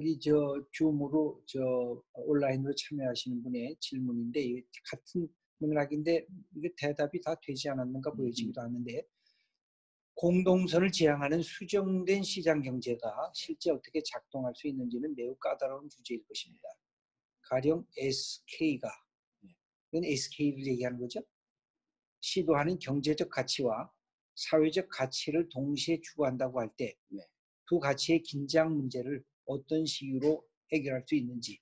여기 저 줌으로 저 온라인으로 참여하시는 분의 질문인데 이게 같은 맥락인데 이게 대답이 다 되지 않았는가 보여지기도 하는데 공동선을 지향하는 수정된 시장 경제가 실제 어떻게 작동할 수 있는지는 매우 까다로운 주제일 것입니다. 가령 SK가 이건 SK를 얘기하는 거죠. 시도하는 경제적 가치와 사회적 가치를 동시에 추구한다고 할 때 두 가치의 긴장 문제를 어떤 식으로 해결할 수 있는지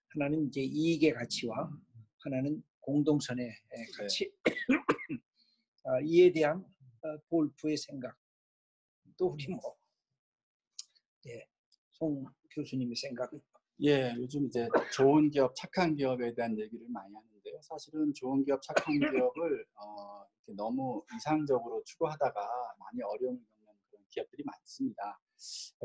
하나는 이제 이익의 가치와 하나는 공동선의 가치 이에 대한 볼프의 생각 또 우리 송 교수님의 생각은 요즘 이제 좋은 기업, 착한 기업에 대한 얘기를 많이 하는데요. 사실은 좋은 기업, 착한 기업을 이렇게 너무 이상적으로 추구하다가 많이 어려움을 겪는 그런 기업들이 많습니다.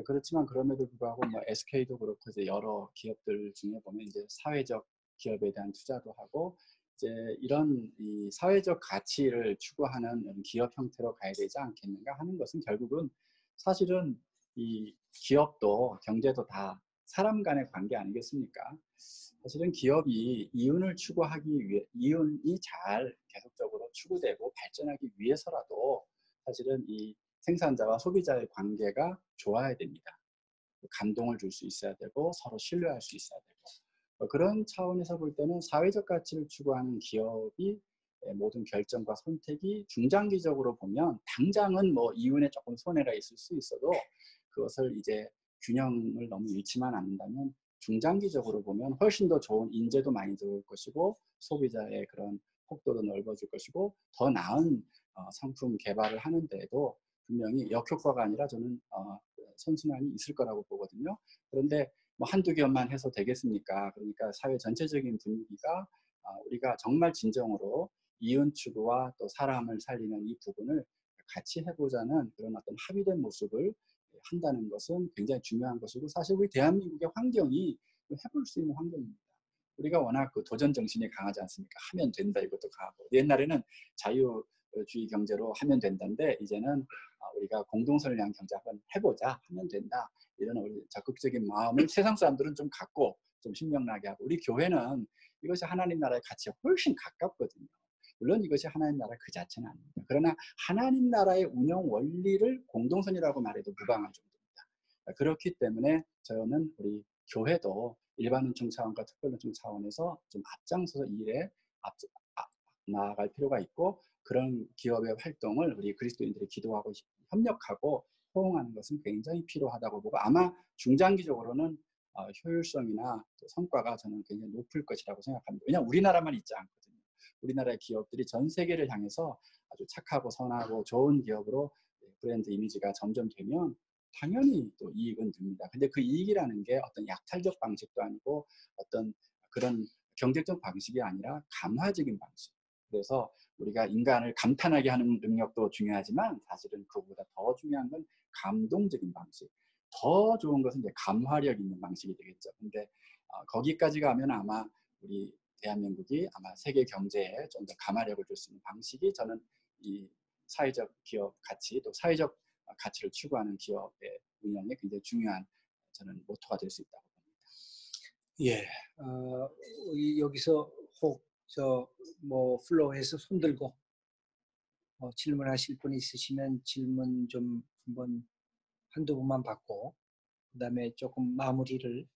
그렇지만 그럼에도 불구하고 SK도 그렇고 이제 여러 기업들 중에 보면 이제 사회적 기업에 대한 투자도 하고 이제 이런 이 사회적 가치를 추구하는 기업 형태로 가야 되지 않겠는가 하는 것은 결국은 사실은 이 기업도 경제도 다 사람 간의 관계 아니겠습니까? 사실은 기업이 이윤을 추구하기 위해 이윤이 잘 계속적으로 추구되고 발전하기 위해서라도 사실은 이 생산자와 소비자의 관계가 좋아야 됩니다. 감동을 줄 수 있어야 되고 서로 신뢰할 수 있어야 되고 그런 차원에서 볼 때는 사회적 가치를 추구하는 기업이 모든 결정과 선택이 중장기적으로 보면 당장은 이윤에 조금 손해가 있을 수 있어도 그것을 이제 균형을 너무 잃지만 않는다면 중장기적으로 보면 훨씬 더 좋은 인재도 많이 들어올 것이고 소비자의 그런 폭도도 넓어질 것이고 더 나은 상품 개발을 하는 데에도 분명히 역효과가 아니라 저는 선순환이 있을 거라고 보거든요. 그런데 한두 기업만 해서 되겠습니까? 그러니까 사회 전체적인 분위기가 우리가 정말 진정으로 이윤 추구와 또 사람을 살리는 이 부분을 같이 해보자는 그런 어떤 합의된 모습을 한다는 것은 굉장히 중요한 것이고 사실 우리 대한민국의 환경이 해볼 수 있는 환경입니다. 우리가 워낙 그 도전 정신이 강하지 않습니까? 하면 된다 이것도 강하고 옛날에는 자유주의 경제로 하면 된다는데 이제는 우리가 공동선을 위한 경제 한번 해보자 하면 된다 이런 우리 적극적인 마음을 세상 사람들은 좀 갖고 좀 신명나게 하고 우리 교회는 이것이 하나님 나라의 가치에 훨씬 가깝거든요. 물론 이것이 하나님 나라 그 자체는 아닙니다. 그러나 하나님 나라의 운영 원리를 공동선이라고 말해도 무방한 정도입니다. 그렇기 때문에 저는 우리 교회도 일반 은총 차원과 특별 은총 차원에서 좀 앞장서서 이 일에 나아갈 필요가 있고 그런 기업의 활동을 우리 그리스도인들이 기도하고 협력하고 호응하는 것은 굉장히 필요하다고 보고 아마 중장기적으로는 효율성이나 또 성과가 저는 굉장히 높을 것이라고 생각합니다. 왜냐하면 우리나라만 있지 않거든요. 우리나라의 기업들이 전 세계를 향해서 아주 착하고 선하고 좋은 기업으로 브랜드 이미지가 점점 되면 당연히 또 이익은 듭니다. 근데 그 이익이라는 게 어떤 약탈적 방식도 아니고 어떤 그런 경제적 방식이 아니라 감화적인 방식. 그래서 우리가 인간을 감탄하게 하는 능력도 중요하지만 사실은 그보다 더 중요한 건 감동적인 방식. 더 좋은 것은 이제 감화력 있는 방식이 되겠죠. 근데 거기까지 가면 아마 우리 대한민국이 아마 세계 경제에 좀 더 감화력을 줄 수 있는 방식이 저는 이 사회적 기업 가치 또 사회적 가치를 추구하는 기업의 운영에 굉장히 중요한 저는 모토가 될 수 있다고 봅니다. 여기서 혹 플로어에서 손들고 질문하실 분 있으시면 질문 좀 한번 한두 분만 받고 그 다음에 조금 마무리를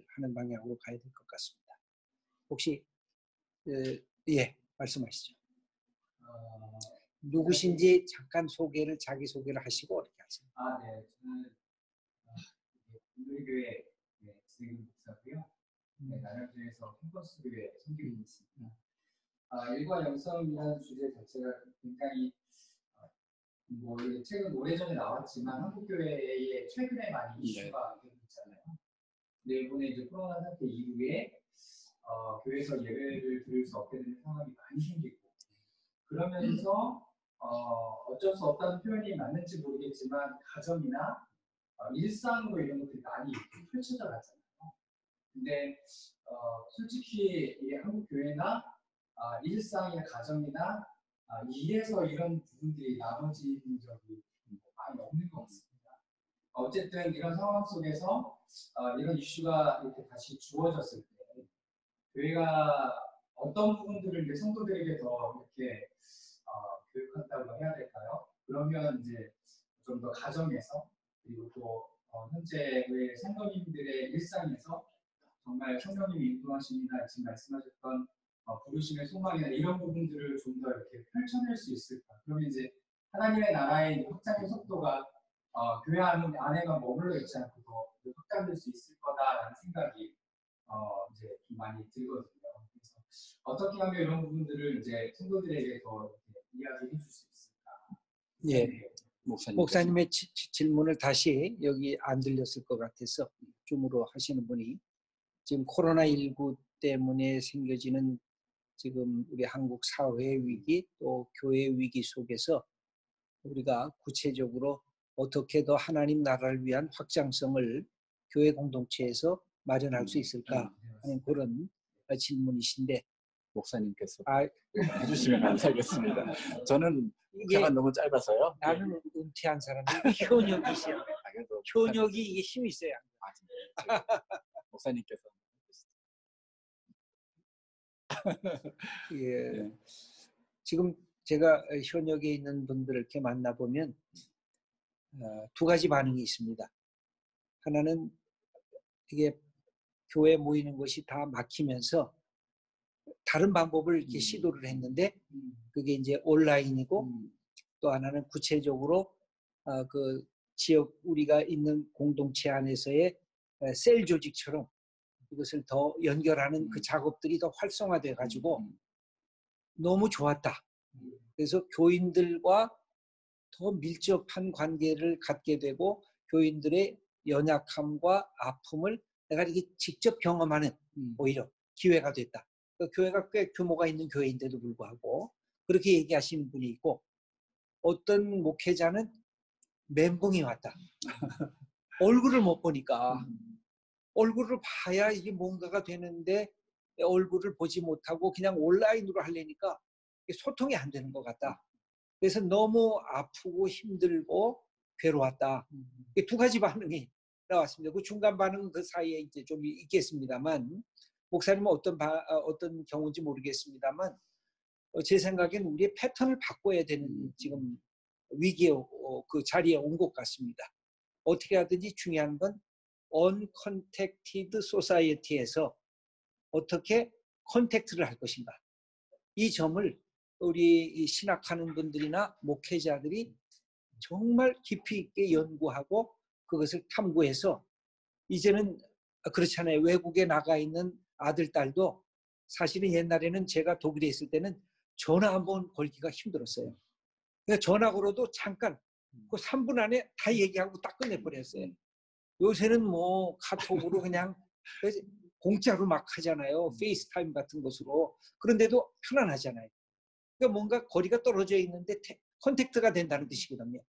하는 방향으로 가야 될 것 같습니다. 혹시 말씀하시죠. 누구신지 잠깐 자기 소개를 하시고 어떻게 하세요? 네, 저는 분들교회 지금 목사고요. 나령교회에서 캠퍼스 교회 섬기고 있습니다. 일과 영성이라는 주제 자체가 굉장히 최근 오래전에 나왔지만 한국 교회에 최근에 많이 이슈가 되고 있잖아요. 근데 이번에 이제 코로나 사태 이후에 교회에서 예배를 드릴 수 없게 되는 상황이 많이 생기고 그러면서 어쩔 수 없다는 표현이 맞는지 모르겠지만 가정이나 일상으로 이런 것들이 많이 펼쳐져 가잖아요. 근데 솔직히 이 한국 교회나 일상이나 가정이나 일에서 이런 부분들이 나눠진 적이 많이 없는 것 같습니다. 어쨌든 이런 상황 속에서 이런 이슈가 이렇게 다시 주어졌을 때 교회가 어떤 부분들을 이제 성도들에게 더 이렇게 교육한다고 해야 될까요? 그러면 이제 좀 더 가정에서 그리고 또 현재 성도님들의 일상에서 정말 성령님이 인도하심이나 지금 말씀하셨던 부르심의 소망이나 이런 부분들을 좀 더 이렇게 펼쳐낼 수 있을까? 그러면 이제 하나님의 나라의 확장의 속도가 교회 안에만 머물러 있지 않고 더 확장될 수 있을 거다라는 생각이 이제 좀 많이 들거든요. 그래서 어떻게 하면 이런 부분들을 이제 성도들에게 더 이야기해 줄 수 있을까? 예. 목사님의 질문을 다시 여기 안 들렸을 것 같아서 줌으로 하시는 분이 지금 코로나19 때문에 생겨지는 지금 우리 한국 사회 위기 또 교회 위기 속에서 우리가 구체적으로 어떻게 더 하나님 나라를 위한 확장성을 교회 공동체에서 마련할 수 있을까 하는 그런 질문이신데 목사님께서 해주시면 감사하겠습니다. 저는 제가 너무 짧아서요. 나는 은퇴한 사람이 현역이시야. 현역이 이게 힘이 있어야. 목사님께서 예. 지금 제가 현역에 있는 분들을 이렇게 만나보면 두 가지 반응이 있습니다. 하나는 이게 교회 모이는 것이 다 막히면서 다른 방법을 이렇게 시도를 했는데 그게 이제 온라인이고 또 하나는 구체적으로 그 지역 우리가 있는 공동체 안에서의 셀 조직처럼 이것을 더 연결하는 그 작업들이 더 활성화돼 가지고 너무 좋았다. 그래서 교인들과 더 밀접한 관계를 갖게 되고 교인들의 연약함과 아픔을 내가 이렇게 직접 경험하는 오히려 기회가 됐다. 그러니까 교회가 꽤 규모가 있는 교회인데도 불구하고 그렇게 얘기하시는 분이 있고 어떤 목회자는 멘붕이 왔다. 얼굴을 못 보니까 얼굴을 봐야 이게 뭔가가 되는데 얼굴을 보지 못하고 그냥 온라인으로 하려니까 소통이 안 되는 것 같다. 그래서 너무 아프고 힘들고 괴로웠다. 두 가지 반응이 나왔습니다. 그 중간 반응은 그 사이에 이제 좀 있겠습니다만 목사님은 어떤 경우인지 모르겠습니다만 제 생각엔 우리의 패턴을 바꿔야 되는 지금 위기의 그 자리에 온 것 같습니다. 어떻게 하든지 중요한 건 uncontacted society에서 어떻게 컨택트를 할 것인가. 이 점을 우리 신학하는 분들이나 목회자들이 정말 깊이 있게 연구하고 그것을 탐구해서 이제는 그렇잖아요. 외국에 나가 있는 아들, 딸도 사실은 옛날에는 제가 독일에 있을 때는 전화 한번 걸기가 힘들었어요. 그러니까 전화 걸어도 잠깐 그 3분 안에 다 얘기하고 딱 끝내버렸어요. 요새는 뭐 카톡으로 그냥 공짜로 막 하잖아요. 페이스타임 같은 것으로. 그런데도 편안하잖아요. 그러니까 뭔가 거리가 떨어져 있는데 컨택트가 된다는 뜻이거든요.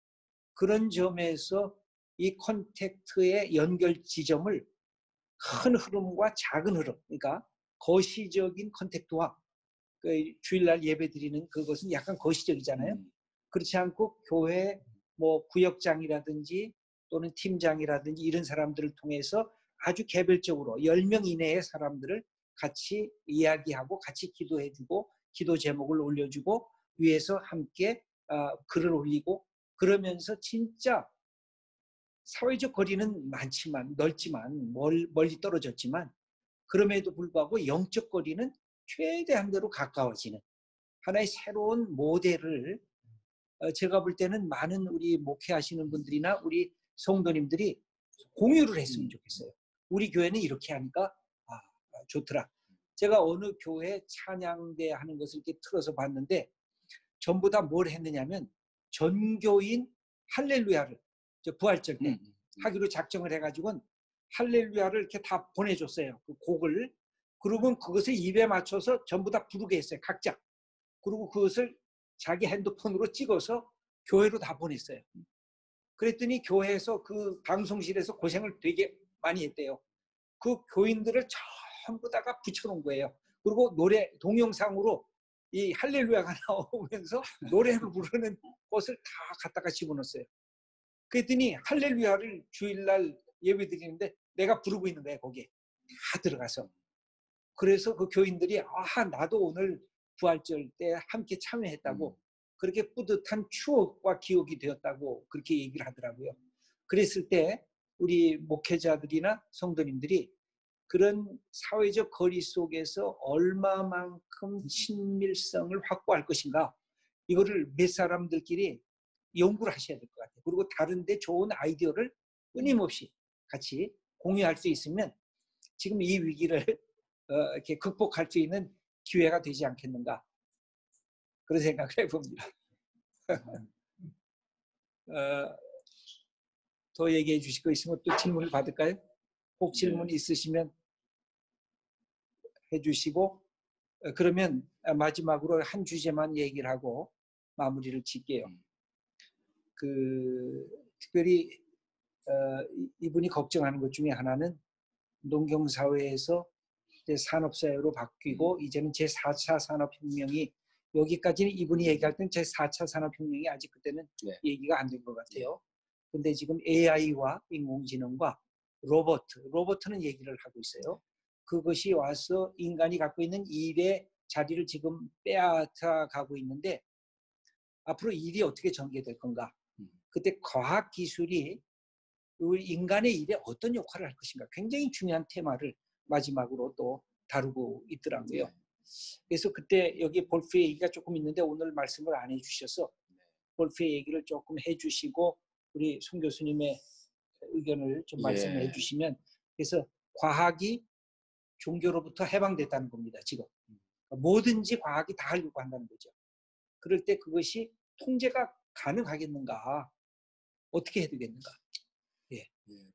그런 점에서 이 컨택트의 연결 지점을 큰 흐름과 작은 흐름, 그러니까 거시적인 컨택트와 그 주일날 예배 드리는 그것은 약간 거시적이잖아요. 그렇지 않고 교회 뭐 구역장이라든지 또는 팀장이라든지 이런 사람들을 통해서 아주 개별적으로 10명 이내의 사람들을 같이 이야기하고 같이 기도해주고 기도 제목을 올려주고 위에서 함께 글을 올리고 그러면서 진짜 사회적 거리는 많지만 넓지만 멀리 떨어졌지만 그럼에도 불구하고 영적 거리는 최대한대로 가까워지는 하나의 새로운 모델을 제가 볼 때는 많은 우리 목회하시는 분들이나 우리 성도님들이 공유를 했으면 좋겠어요. 우리 교회는 이렇게 하니까 좋더라. 제가 어느 교회 찬양대 하는 것을 이렇게 틀어서 봤는데 전부 다 뭘 했느냐면 전교인 할렐루야를 부활절 때 하기로 작정을 해가지고는 할렐루야를 이렇게 다 보내줬어요. 그 곡을. 그러면 그것을 입에 맞춰서 전부 다 부르게 했어요. 각자. 그리고 그것을 자기 핸드폰으로 찍어서 교회로 다 보냈어요. 그랬더니 교회에서 그 방송실에서 고생을 되게 많이 했대요. 그 교인들을 전부 다가 붙여놓은 거예요. 그리고 노래 동영상으로 이 할렐루야가 나오면서 노래를 부르는 것을 다 갖다가 집어넣었어요. 그랬더니 할렐루야를 주일날 예배 드리는데 내가 부르고 있는 거야 거기에 다 들어가서. 그래서 그 교인들이 나도 오늘 부활절 때 함께 참여했다고 그렇게 뿌듯한 추억과 기억이 되었다고 그렇게 얘기를 하더라고요. 그랬을 때 우리 목회자들이나 성도님들이 그런 사회적 거리 속에서 얼마만큼 친밀성을 확보할 것인가 이거를 몇 사람들끼리 연구를 하셔야 될 것 같아요. 그리고 다른데 좋은 아이디어를 끊임없이 같이 공유할 수 있으면 지금 이 위기를 이렇게 극복할 수 있는 기회가 되지 않겠는가 그런 생각을 해봅니다. 더 얘기해 주실 거 있으면 또 질문을 받을까요? 혹 질문 있으시면 해주시고 그러면 마지막으로 한 주제만 얘기를 하고 마무리를 짓게요. 특별히 이분이 걱정하는 것 중에 하나는 농경사회에서 이제 산업사회로 바뀌고 이제는 제4차 산업혁명이 여기까지는 이분이 얘기할 때는 제4차 산업혁명이 아직 그때는 얘기가 안 된 것 같아요. 근데 지금 AI와 인공지능과 로버트는 얘기를 하고 있어요. 그것이 와서 인간이 갖고 있는 일의 자리를 지금 빼앗아 가고 있는데 앞으로 일이 어떻게 전개될 건가? 그때 과학기술이 우리 인간의 일에 어떤 역할을 할 것인가? 굉장히 중요한 테마를 마지막으로 또 다루고 있더라고요. 그래서 그때 여기 볼프 얘기가 조금 있는데 오늘 말씀을 안 해주셔서 볼프 얘기를 조금 해주시고 우리 송 교수님의 의견을 좀 말씀해 주시면 그래서 과학이 종교로부터 해방됐다는 겁니다. 지금 뭐든지 과학이 다 하려고 한다는 거죠. 그럴 때 그것이 통제가 가능하겠는가? 어떻게 해야 되겠는가?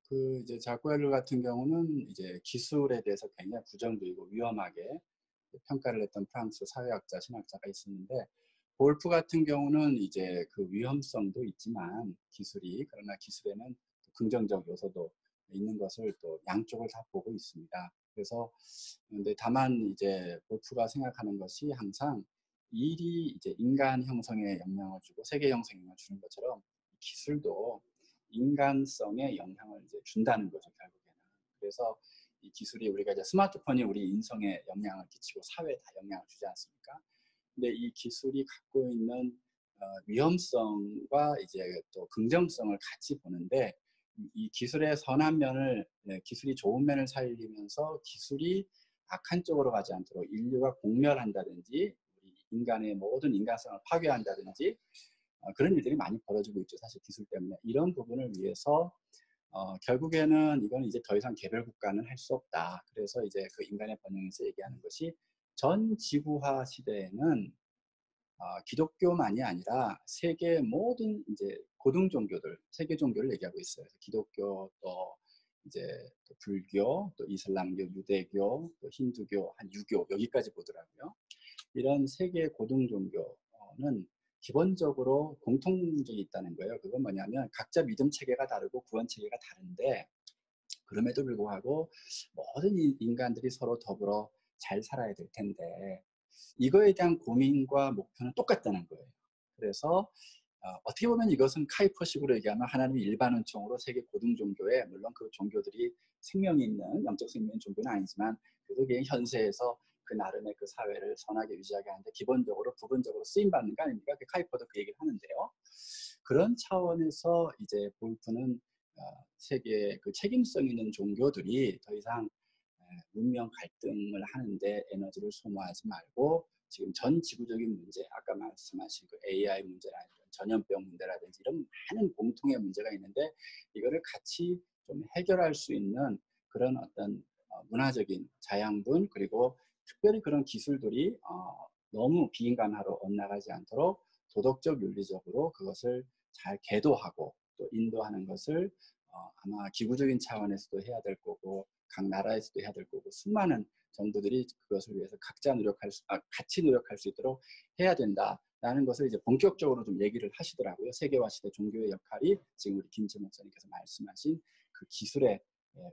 그 이제 자쿠엘르 같은 경우는 이제 기술에 대해서 굉장히 부정적이고 위험하게 평가를 했던 프랑스 사회학자, 신학자가 있었는데 볼프 같은 경우는 이제 그 위험성도 있지만 그러나 기술에는 긍정적 요소도 있는 것을 또 양쪽을 다 보고 있습니다. 그래서 근데 다만 이제 볼프가 생각하는 것이 항상 일이 이제 인간 형성에 영향을 주고 세계 형성에 영향을 주는 것처럼 기술도 인간성에 영향을 이제 준다는 거죠, 결국에는. 그래서 이 기술이 우리가 이제 스마트폰이 우리 인성에 영향을 끼치고 사회에 다 영향을 주지 않습니까? 근데 이 기술이 갖고 있는 위험성과 이제 또 긍정성을 같이 보는데 이 기술의 선한 면을 기술이 좋은 면을 살리면서 기술이 악한 쪽으로 가지 않도록 인류가 공멸한다든지 우리 인간의 모든 인간성을 파괴한다든지 그런 일들이 많이 벌어지고 있죠. 사실 기술 때문에. 이런 부분을 위해서 결국에는 이건 이제 더 이상 개별 국가는 할 수 없다. 그래서 이제 그 인간의 번영에서 얘기하는 것이 전 지구화 시대에는 기독교만이 아니라 세계 모든 이제 고등 종교들, 세계 종교를 얘기하고 있어요. 기독교 또 이제 또 불교, 또 이슬람교, 유대교, 또 힌두교, 한 유교 여기까지 보더라고요. 이런 세계 고등 종교는 기본적으로 공통점이 있다는 거예요. 그건 뭐냐면 각자 믿음 체계가 다르고 구원 체계가 다른데 그럼에도 불구하고 모든 인간들이 서로 더불어 잘 살아야 될 텐데 이거에 대한 고민과 목표는 똑같다는 거예요. 그래서 어떻게 보면 이것은 카이퍼식으로 얘기하면 하나님의 일반 은총으로 세계 고등 종교에 물론 그 종교들이 생명이 있는 영적 생명 있는 종교는 아니지만 그래도 현세에서 그 나름의 그 사회를 선하게 유지하게 하는데 기본적으로 부분적으로 쓰임 받는 거 아닙니까? 카이퍼도 그 얘기를 하는데요. 그런 차원에서 이제 볼프는 세계 그 책임성 있는 종교들이 더 이상 문명 갈등을 하는데 에너지를 소모하지 말고 지금 전 지구적인 문제, 아까 말씀하신 그 AI 문제라든지 전염병 문제라든지 이런 많은 공통의 문제가 있는데 이거를 같이 좀 해결할 수 있는 그런 어떤 문화적인 자양분 그리고 특별히 그런 기술들이 너무 비인간화로 엇나가지 않도록 도덕적 윤리적으로 그것을 잘 계도하고 또 인도하는 것을 아마 기구적인 차원에서도 해야 될 거고 각 나라에서도 해야 될 거고 수많은 정부들이 그것을 위해서 각자 같이 노력할 수 있도록 해야 된다라는 것을 이제 본격적으로 좀 얘기를 하시더라고요. 세계화 시대 종교의 역할이 지금 우리 김재 목사님께서 말씀하신 그 기술의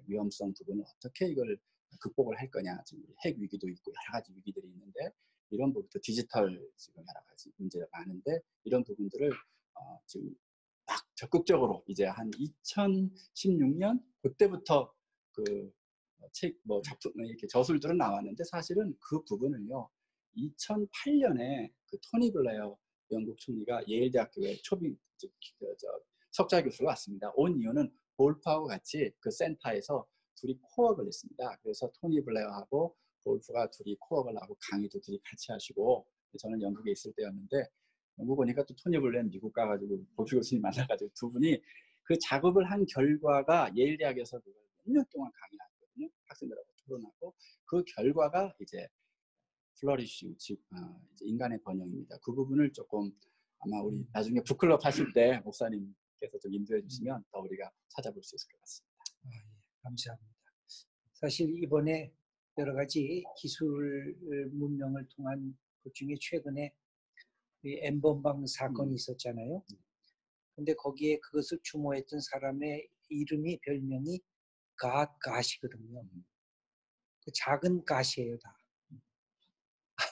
위험성 부분을 어떻게 이걸 극복을 할 거냐. 지금 핵 위기도 있고 여러 가지 위기들이 있는데 이런 부분부터 디지털 지금 여러 가지 문제가 많은데 이런 부분들을 지금 막 적극적으로 이제 한 2016년 그때부터 그 책 뭐 작품 이렇게 저술들은 나왔는데 사실은 그 부분을요 2008년에 그 토니 블레어 영국 총리가 예일 대학교에 석좌 교수가 왔습니다. 온 이유는 볼프하고 같이 그 센터에서 둘이 코업을 했습니다. 그래서 토니 블레어하고 볼프가 둘이 코업을 하고 강의도 둘이 같이 하시고 저는 영국에 있을 때였는데 영국 보니까 또 토니 블레어는 미국 가가지고 볼프 교수님 만나가지고 두 분이 그 작업을 한 결과가 예일 대학에서 몇 년 동안 강의하거든요. 학생들하고 토론하고 그 결과가 이제 플러리쉬 즉 이제 인간의 번영입니다. 그 부분을 조금 아마 우리 나중에 북클럽 하실 때 목사님께서 좀 인도해 주시면 더 우리가 찾아볼 수 있을 것 같습니다. 예, 감사합니다. 사실 이번에 여러 가지 기술 문명을 통한 것 중에 최근에 엠번방 사건이 있었잖아요. 근데 거기에 그것을 추모했던 사람의 이름이 별명이 갓이거든요. 그 작은 갓이에요 다.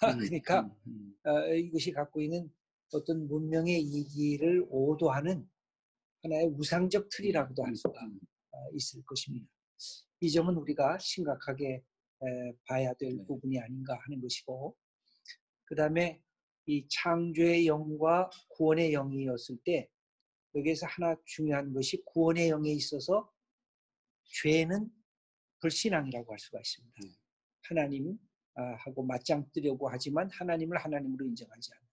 그러니까 이것이 갖고 있는 어떤 문명의 이기를 오도하는 하나의 우상적 틀이라고도 할 수가 있을 것입니다. 이 점은 우리가 심각하게 봐야 될 부분이 아닌가 하는 것이고, 그 다음에 이 창조의 영과 구원의 영이었을 때 여기에서 하나 중요한 것이 구원의 영에 있어서 죄는 불신앙이라고 할 수가 있습니다. 하나님하고 맞짱 뜨려고 하지만 하나님을 하나님으로 인정하지 않아요.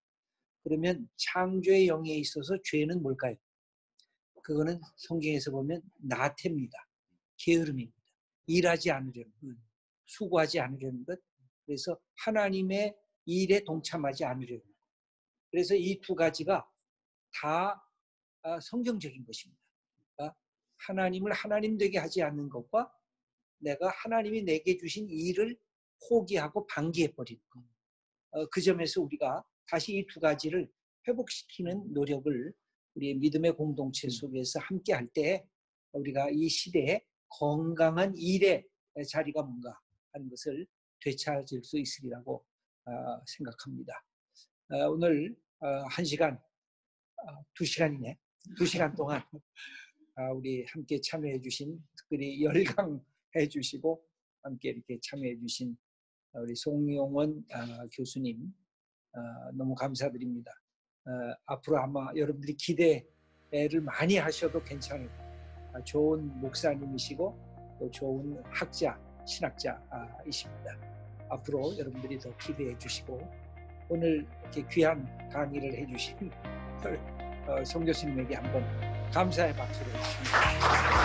그러면 창조의 영에 있어서 죄는 뭘까요? 그거는 성경에서 보면 나태입니다. 게으름입니다. 일하지 않으려는 것, 수고하지 않으려는 것, 그래서 하나님의 일에 동참하지 않으려는 것. 그래서 이 두 가지가 다 성경적인 것입니다. 그러니까 하나님을 하나님 되게 하지 않는 것과 내가 하나님이 내게 주신 일을 포기하고 방기해버리는 것. 그 점에서 우리가 다시 이 두 가지를 회복시키는 노력을 우리 믿음의 공동체 속에서 함께 할 때 우리가 이 시대에 건강한 일의 자리가 뭔가 하는 것을 되찾을 수 있으리라고 생각합니다. 오늘 1시간, 2시간이네. 2시간 동안 우리 함께 참여해 주신, 특별히 열강해 주시고 함께 이렇게 참여해 주신 우리 송용원 교수님 너무 감사드립니다. 앞으로 아마 여러분들이 기대를 많이 하셔도 괜찮을 좋은 목사님이시고 또 좋은 학자, 신학자이십니다. 앞으로 여러분들이 더 기대해 주시고 오늘 이렇게 귀한 강의를 해주신 송 교수님에게 한번 감사의 박수를 해주십니다.